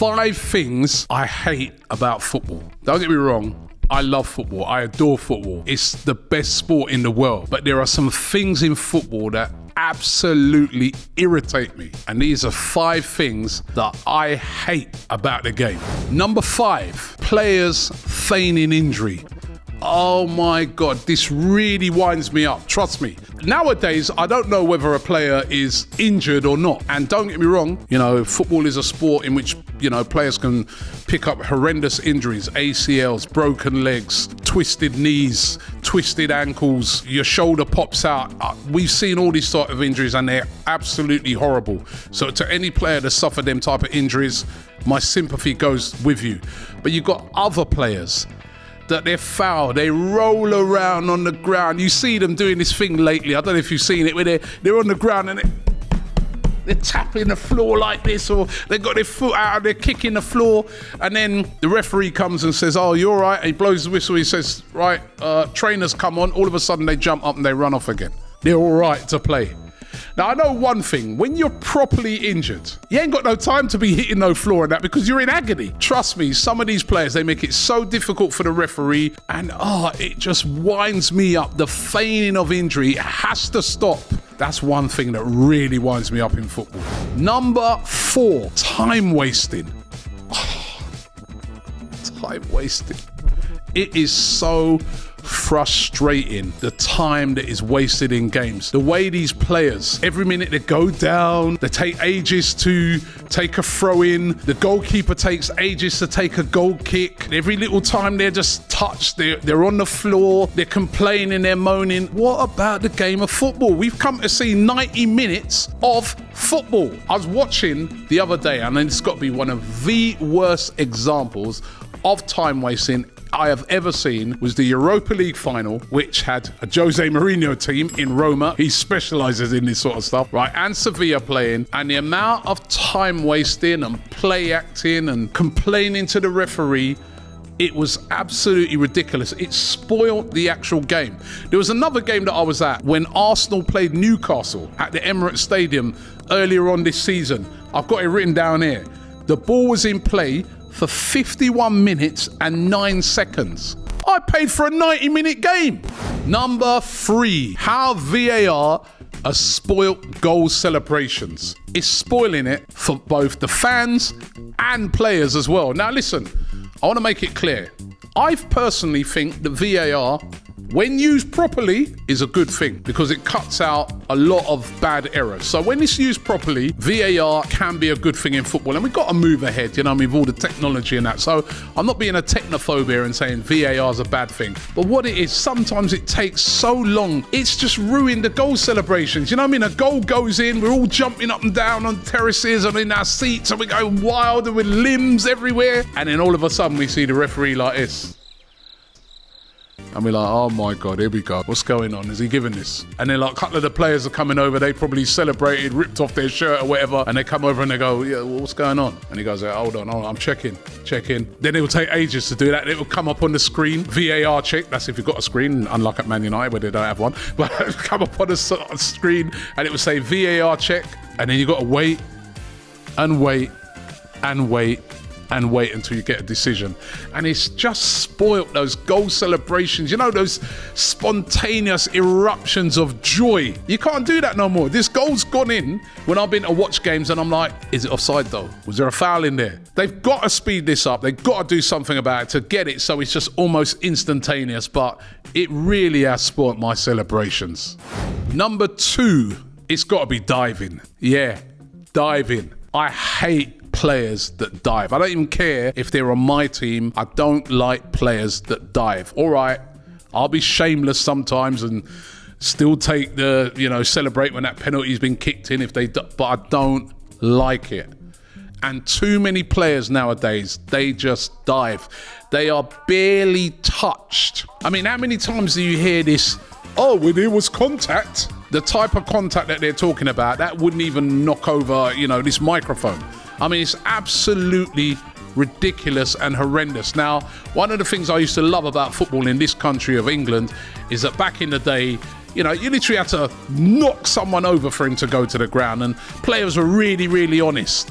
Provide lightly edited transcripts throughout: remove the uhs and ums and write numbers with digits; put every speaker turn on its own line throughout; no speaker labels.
5 things I hate about football. Don't get me wrong. I love football. I adore football. It's the best sport in the world. But there are some things in football that absolutely irritate me. And these are 5 things that I hate about the game. Number 5, players feigning injury. Oh my God, this really winds me up. Trust me. Nowadays, I don't know whether a player is injured or not. And don't get me wrong, football is a sport in which, players can pick up horrendous injuries, ACLs, broken legs, twisted knees, twisted ankles, your shoulder pops out. We've seen all these sort of injuries and they're absolutely horrible. So to any player that suffered them type of injuries, my sympathy goes with you. But you've got other players that they're foul, they roll around on the ground. You see them doing this thing lately, I don't know if you've seen it, where they're on the ground and they're tapping the floor like this, or they've got their foot out and they're kicking the floor, and then the referee comes and says, oh, you're all right, and he blows the whistle, he says, right, trainers come on, all of a sudden they jump up and they run off again. They're all right to play. Now, I know one thing, when you're properly injured, you ain't got no time to be hitting no floor and that because you're in agony. Trust me, some of these players, they make it so difficult for the referee and it just winds me up. The feigning of injury has to stop. That's one thing that really winds me up in football. Number 4, time wasting. Time wasting. It is so frustrating, the time that is wasted in games. The way these players, every minute they go down, they take ages to take a throw in, the goalkeeper takes ages to take a goal kick. Every little time they're just touched, they're on the floor, they're complaining, they're moaning. What about the game of football? We've come to see 90 minutes of football. I was watching the other day, and it's got to be one of the worst examples of time wasting I have ever seen was the Europa League final, which had a Jose Mourinho team in Roma. He specialises in this sort of stuff, right? And Sevilla playing. And the amount of time wasting and play acting and complaining to the referee, it was absolutely ridiculous. It spoiled the actual game. There was another game that I was at when Arsenal played Newcastle at the Emirates Stadium earlier on this season. I've got it written down here. The ball was in play for 51 minutes and 9 seconds. I paid for a 90-minute game. Number 3, how VAR has spoilt goal celebrations. It's spoiling it for both the fans and players as well. Now listen, I want to make it clear. I personally think that VAR, when used properly, is a good thing because it cuts out a lot of bad errors. So when it's used properly, VAR can be a good thing in football. And we've got to move ahead, with all the technology and that. So I'm not being a technophobe here and saying VAR is a bad thing. But what it is, sometimes it takes so long. It's just ruined the goal celebrations. A goal goes in, we're all jumping up and down on terraces and in our seats and we're going wild and with limbs everywhere. And then all of a sudden we see the referee like this. And we're like, oh my God, here we go. What's going on? Is he giving this? And then like a couple of the players are coming over. They probably celebrated, ripped off their shirt or whatever. And they come over and they go, yeah, well, what's going on? And he goes, hold on, I'm checking. Then it will take ages to do that. It will come up on the screen, VAR check. That's if you've got a screen, unlike at Man United where they don't have one. But it will come up on the screen and it will say VAR check. And then you've got to wait and wait and wait and wait until you get a decision. And it's just spoilt those goal celebrations, those spontaneous eruptions of joy. You can't do that no more. This goal's gone in when I've been to watch games and I'm like, is it offside though? Was there a foul in there? They've got to speed this up. They've got to do something about it to get it so it's just almost instantaneous, but it really has spoilt my celebrations. Number 2, it's got to be diving. Yeah, diving. I hate players that dive. I don't even care if they're on my team. I don't like players that dive. All right, I'll be shameless sometimes and still take the, celebrate when that penalty's been kicked in but I don't like it. And too many players nowadays, they just dive. They are barely touched. How many times do you hear this? Oh, well, there was contact. The type of contact that they're talking about, that wouldn't even knock over, this microphone. It's absolutely ridiculous and horrendous. Now, one of the things I used to love about football in this country of England is that back in the day, you literally had to knock someone over for him to go to the ground, and players were really, really honest.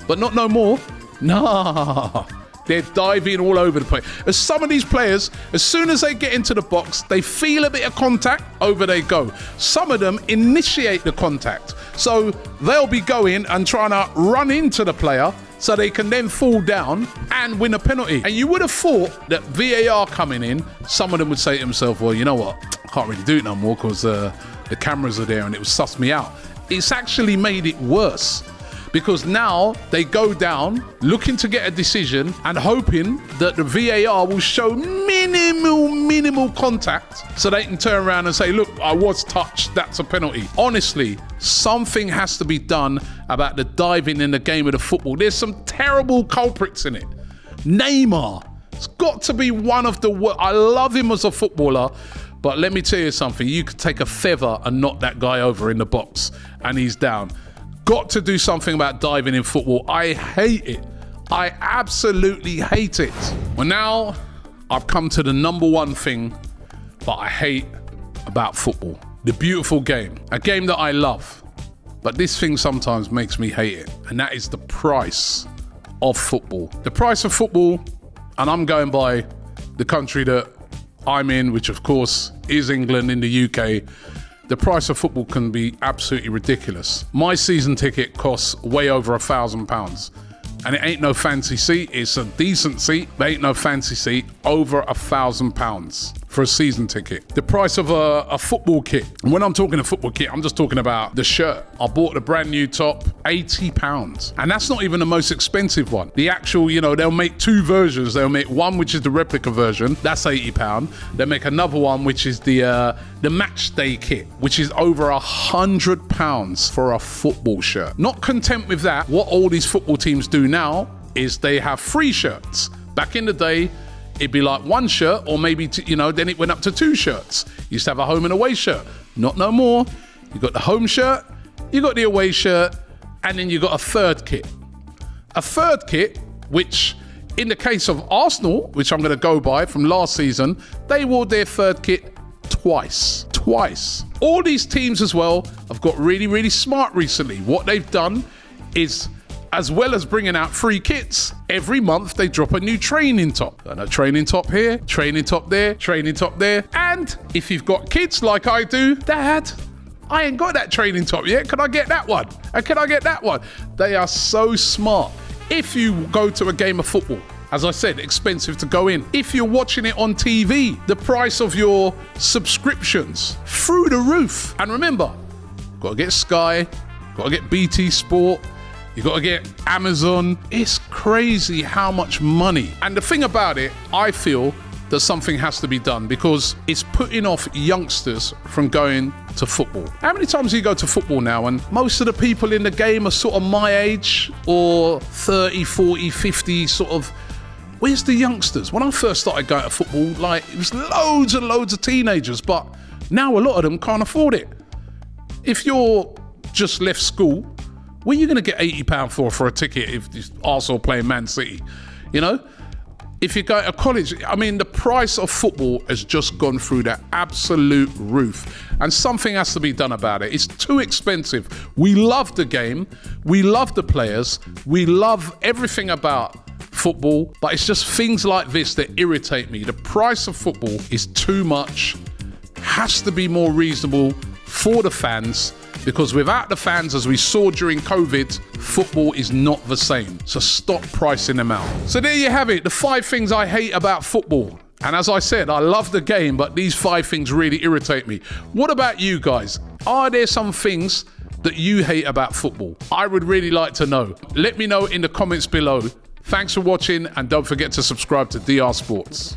But not no more. Nah. They're diving all over the place. As some of these players, as soon as they get into the box, they feel a bit of contact, over they go. Some of them initiate the contact. So they'll be going and trying to run into the player so they can then fall down and win a penalty. And you would have thought that VAR coming in, some of them would say to themselves, well, you know what? I can't really do it no more because the cameras are there and it would suss me out. It's actually made it worse. Because now they go down looking to get a decision and hoping that the VAR will show minimal contact so they can turn around and say, look, I was touched, that's a penalty. Honestly, something has to be done about the diving in the game of the football. There's some terrible culprits in it. Neymar, it's got to be one of the worst. I love him as a footballer, but let me tell you something. You could take a feather and knock that guy over in the box and he's down. Got to do something about diving in football. I hate it. I absolutely hate it. Well, now I've come to the number one thing that I hate about football. The beautiful game. A game that I love. But this thing sometimes makes me hate it. And that is the price of football. The price of football, and I'm going by the country that I'm in, which of course is England in the UK. The price of football can be absolutely ridiculous. My season ticket costs way over £1,000. And it ain't no fancy seat. It's a decent seat, but ain't no fancy seat. Over £1,000 for a season ticket. The price of a football kit. And when I'm talking a football kit, I'm just talking about the shirt. I bought the brand new top, £80. And that's not even the most expensive one. The actual, they'll make two versions. They'll make one, which is the replica version. That's £80. They'll make another one, which is the match day kit, which is over £100 for a football shirt. Not content with that, what all these football teams do now is they have free shirts. Back in the day, it'd be like one shirt or maybe, then it went up to two shirts. You used to have a home and away shirt. Not no more. You got the home shirt, you got the away shirt, and then you got a third kit. A third kit, which in the case of Arsenal, which I'm going to go by from last season, they wore their third kit twice. All these teams as well have got really smart recently. What they've done is, as well as bringing out free kits, every month they drop a new training top. And a training top here, training top there, training top there. And if you've got kids like I do, Dad, I ain't got that training top yet. Can I get that one? And can I get that one? They are so smart. If you go to a game of football, as I said, expensive to go in. If you're watching it on TV, the price of your subscriptions through the roof. And remember, got to get Sky, got to get BT Sport, you got to get Amazon. It's crazy how much money. And the thing about it, I feel that something has to be done because it's putting off youngsters from going to football. How many times do you go to football now and most of the people in the game are sort of my age or 30, 40, 50 sort of... Where's the youngsters? When I first started going to football, it was loads and loads of teenagers, but now a lot of them can't afford it. If you're just left school, where are you going to get £80 for a ticket if Arsenal playing Man City? If you go to college, the price of football has just gone through the absolute roof. And something has to be done about it. It's too expensive. We love the game. We love the players. We love everything about football. But it's just things like this that irritate me. The price of football is too much. Has to be more reasonable for the fans. Because without the fans, as we saw during COVID, football is not the same. So stop pricing them out. So there you have it, the 5 things I hate about football. And as I said, I love the game, but these 5 things really irritate me. What about you guys? Are there some things that you hate about football? I would really like to know. Let me know in the comments below. Thanks for watching, and don't forget to subscribe to DR Sports.